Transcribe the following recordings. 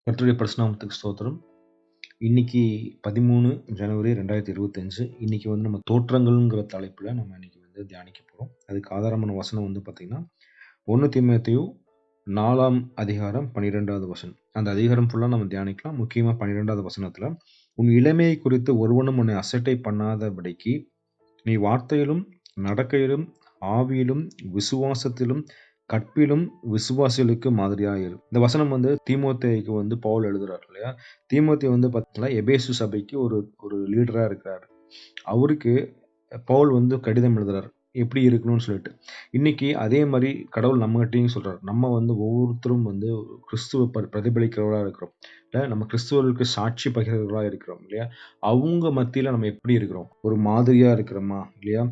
கர்த்தருடைய பரிசுநாமத்துக்கு ஸ்தோத்திரம். இன்னைக்கு 13 ஜனவரி 2025. இன்னைக்கு வந்து நம்ம தோற்றங்கள்ங்கிற தலைப்புல நம்ம இன்னைக்கு வந்து தியானிக்க போறோம். அதுக்கு ஆதாரமான வசனம் வந்து பார்த்தீங்கன்னா, 1 தீமோத்தேயு 4ஆம் அதிகாரம் 12வது வசனம். அந்த அதிகாரம் ஃபுல்லா நம்ம தியானிக்கலாம். முக்கியமா 12வது வசனத்துல, "உன் இளமையை குறித்து ஒருவனும் உன்னை அசட்டை பண்ணாதபடிக்கு, நீ வார்த்தையிலும், நடக்கையிலும், ஆவியிலும், விசுவாசத்திலும், கற்பிலும் விசுவாசிகளுக்கு மாதிரியாயிரு." இந்த வசனம் வந்து தீமோத்தேயுக்கு வந்து பவுல் எழுதுறாரு இல்லையா? தீமோத்தேயு வந்து பார்த்தீங்கன்னா, எபேசு சபைக்கு ஒரு ஒரு லீடரா இருக்கிறாரு. அவருக்கு பவுல் வந்து கடிதம் எழுதுறாரு. எப்படி இருக்கணும்னு சொல்லிட்டு. இன்னைக்கு அதே மாரி கடவுள் நம்மகிட்டயும் சொல்றாரு. நம்ம வந்து ஒவ்வொருத்தரும் வந்து கிறிஸ்துவ பிரதிபலிக்கிறவர்களா இருக்கிறோம். இல்ல நம்ம கிறிஸ்துவர்களுக்கு சாட்சி பகிர்கிறவர்களா இருக்கிறோம் இல்லையா? அவங்க மத்தியில நம்ம எப்படி இருக்கிறோம்? ஒரு மாதிரியா இருக்கிறோமா? இல்லையா?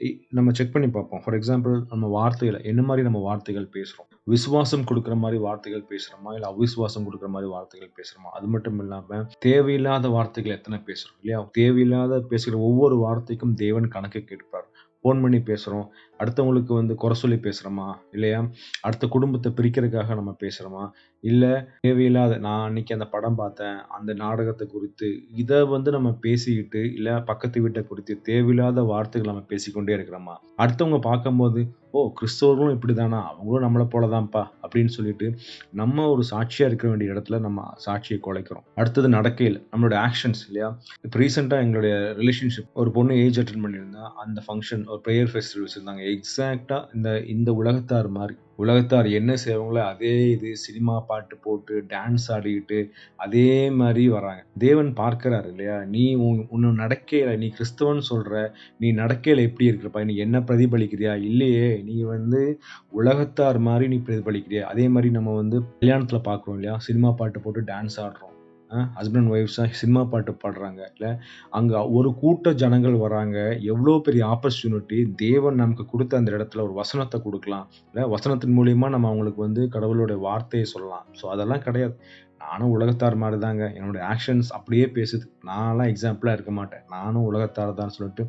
இ நம்ம செக் பண்ணி பார்ப்போம். ஃபார் எக்ஸாம்பிள் நம்ம வார்த்தையில என்ன மாரி நம்ம வார்த்தைகள் பேசுறோம்? விசுவாசம் குடுக்குற மாரி வார்த்தைகள் பேசுறோமா? இல்ல அவிசுவாசம் குடுக்குற மாரி வார்த்தைகள் பேசுறோமா? அது மட்டும் இல்லாம தேவையில்லாத வார்த்தைகள் எத்தன பேசுறோம் இல்லையா? தேவையில்லாத பேசுகிற ஒவ்வொரு வார்த்தைக்கும் தேவன் கணக்கு கேட்பார். ஃபோன் பண்ணி பேசுறோம். அடுத்தவங்களுக்கு வந்து குறை சொல்லி பேசுறோமா? இல்லையா? அடுத்த குடும்பத்த பிரிக்கிறதுக்காக நம்ம பேசுறோமா? இல்ல தேவையில்லாத நான் அன்னைக்கு அந்த படம் பார்த்தேன். அந்த நாடகத்த குறித்து இத வந்து நம்ம பேசிக்கிட்டு, இல்ல பக்கத்து வீட்ட குறித்து தேவையில்லாத வார்த்தைகள் நம்ம பேசிக்கொண்டே இருக்கிறோமா? அடுத்தவங்க பார்க்கும்போது, "ஓ! கிறிஸ்தவர்களும் இப்படிதானா? அவங்களும் நம்மள போல தான்ப்பா" அப்படின்னு சொல்லிட்டு நம்ம ஒரு சாட்சியா இருக்க வேண்டிய இடத்துல நம்ம சாட்சிய குலைக்கிறோம். அடுத்தது நடக்கையில நம்மளோட ஆக்ஷன்ஸ் இல்லையா? இப்ப ரீசென்ட்டா எங்களுடைய ரிலேஷன்ஷிப் ஒரு பொண்ணு ஏஜ் அட்டெண்ட் பண்ணியிருந்தா. அந்த ஃபங்ஷன் ஒரு பிரேயர் ஃபெஸ்டிவல் வச்சிருந்தாங்க. எக்ஸாக்ட்டா இந்த இந்த உலகத்தார் மாரி. உலகத்தார் என்ன செய்வாங்களோ அதே இது சினிமா பாட்டு போட்டு, டான்ஸ் ஆடிக்கிட்டு, அதே மாரி வராங்க. தேவன் பார்க்கிறார் இல்லையா? நீ உன் நடக்கையில நீ கிறிஸ்தவன்னு சொல்ற, நீ நடக்கையில எப்படி இருக்கிறப்பா? நீ என்ன பிரதிபலிக்கிறியா? இல்லையே! நீ வந்து உலகத்தார் மாரி நீ பிரதிபலிக்கிறியா? அதே மாரி நம்ம வந்து கல்யாணத்துல பார்க்குறோம் இல்லையா? சினிமா பாட்டு போட்டு டான்ஸ் ஆடுறோம். ஹஸ்பண்ட் அண்ட் ஒய்ஃப்ஸா சினிமா பாட்டு பாடுறாங்க. இல்ல அங்க ஒரு கூட்ட ஜனங்கள் வராங்க. எவ்வளோ பெரிய ஆப்பர்ச்சுனிட்டி தேவன் நமக்கு குடுத்த அந்த இடத்துல ஒரு வசனத்த குடுக்கலாம். இல்ல வசனத்தின் மூலியமா நம்ம அவங்களுக்கு வந்து கடவுளுடைய வார்த்தைய சொல்லலாம். ஸோ அதெல்லாம் கிடையாது. நானும் உலகத்தார் மாரி தாங்க. என்னுடைய ஆக்ஷன்ஸ் அப்படியே பேசுது. நான்லாம் எக்ஸாம்பிளா இருக்க மாட்டேன். நானும் உலகத்தார் தான் சொல்லிட்டு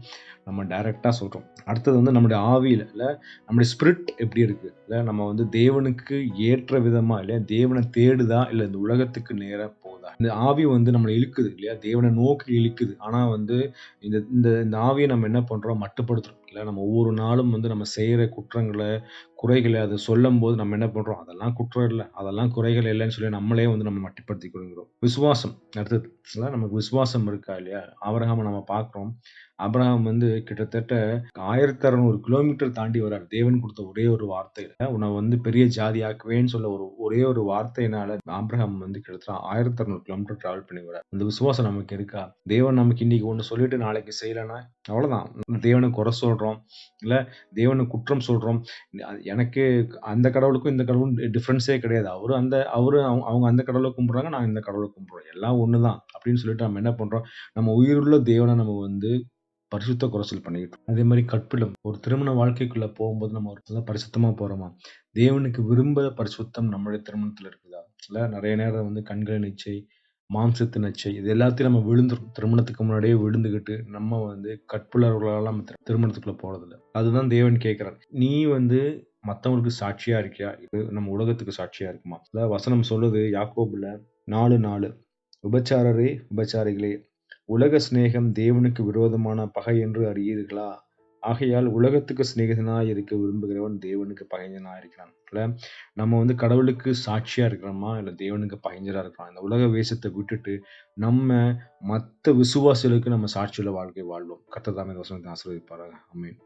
நம்ம டைரக்ட்டா சொல்றோம். அடுத்தது வந்து நம்முடைய ஆவியில இல்ல நம்முடைய ஸ்பிரிட் எப்படி இருக்கு? இல்ல நம்ம வந்து தேவனுக்கு ஏற்ற விதமா இல்ல தேவன தேடுதா? இல்ல இந்த உலகத்துக்கு நேரா போகுதா? இந்த ஆவி வந்து நம்மள இழுக்குது இல்லையா? தேவன நோக்கி இழுக்குது. ஆனா வந்து இந்த இந்த இந்த ஆவிய நம்ம என்ன பண்றோம்? மட்டுப்படுத்துறோம். இல்ல நம்ம ஒவ்வொரு நாளும் வந்து நம்ம செய்ற குற்றங்கள, குறைகள அத சொல்லும்போது நம்ம என்ன பண்றோம்? அதெல்லாம் குற்றம் இல்ல. அதெல்லாம் குறைகள் இல்லன்னு சொல்லி நம்மளே வந்து நம்ம மட்டுப்படுத்திக் கொள்கிறோம். விசுவாசம் அடுத்தது. இல்ல நமக்கு விசுவாசம் இருக்கா இல்லையா? ஆபிரகாம நம்ம பார்க்கிறோம். ஆபிரகாம் வந்து கிட்டத்தட்ட 1600 கிலோமீட்டர் தாண்டி வராரு. தேவன் குடுத்த ஒரே ஒரு வார்த்தையில, உன்ன வந்து பெரிய ஜாதி ஆக்குவேன்னு சொல்ல ஒரே ஒரு வார்த்தையினால ஆபிரகாம் வந்து கிட்டத்தட்ட 1600 கிலோமீட்டர் டிராவல் பண்ணி வரார். அந்த விசுவாசம் நமக்கு இருக்கா? தேவன் நமக்கு இன்னைக்கு ஒண்ணு சொல்லிட்டு நாளைக்கு செய்யலன்னா, அவ்வளோதான். தேவன குறை சொல்றோம். இல்ல தேவன குற்றம் சொல்றோம். எனக்கு அந்த கடவுளுக்கும் இந்த கடவுளுக்கும் டிஃபரன்ஸே கிடையாது. அவங்க அந்த கடவுள கும்பிடுறாங்க. நான் இந்த கடவுள கும்பிடுறோம். எல்லாம் ஒண்ணு தான். அப்படின்னு சொல்லிட்டு நம்ம என்ன பண்றோம்? நம்ம உயிருள்ள தேவன நம்ம வந்து பரிசுத்த குறைச்சல் பண்ணிக்கிட்டு இருக்கோம். அதே மாரி கற்பிலும் ஒரு திருமண வாழ்க்கைக்குள்ள போகும்போது நம்ம ஒரு பரிசுத்தமா போறோமா? தேவனுக்கு விரும்புற பரிசுத்தம் நம்முடைய திருமணத்துல இருக்குதா? இல்ல நெறைய நேரம் வந்து கண்களின் இச்சை, மாம்சத்தின் இச்சை இது எல்லாத்தையும் நம்ம விழுந்துரும். திருமணத்துக்கு முன்னாடியே விழுந்துகிட்டு நம்ம வந்து கற்புள்ளவர்களால நம்ம திருமணத்துக்குள்ள போறதில்ல. அதுதான் தேவன் கேட்கிறார். நீ வந்து மத்தவங்களுக்கு சாட்சியா இருக்கியா? இது நம்ம உலகத்துக்கு சாட்சியா இருக்குமா? அதாவது வசனம் சொல்லுது யாக்கோபுல 4:4 "விபசாரரே, விபசாரிகளே, உலக சிநேகம் தேவனுக்கு விரோதமான பகை என்று அறியீர்களா? ஆகையால் உலகத்துக்கு சிநேகிதனாய் இருக்க விரும்புகிறவன் தேவனுக்கு பகைஞனாய் இருக்கிறான்." இல்ல நம்ம வந்து கடவுளுக்கு சாட்சியா இருக்கிறோமா? இல்ல தேவனுக்கு பகைஞரா இருக்கிறோமா? இந்த உலக வேஷத்த விட்டுட்டு, நம்ம மத்த விசுவாசிகளுக்கு நம்ம சாட்சியுள்ள வாழ்க்கை வாழ்வோம். கர்த்தர் தாமே இந்த வசனத்தை ஆசீர்வதிப்பாராக. ஆமென்.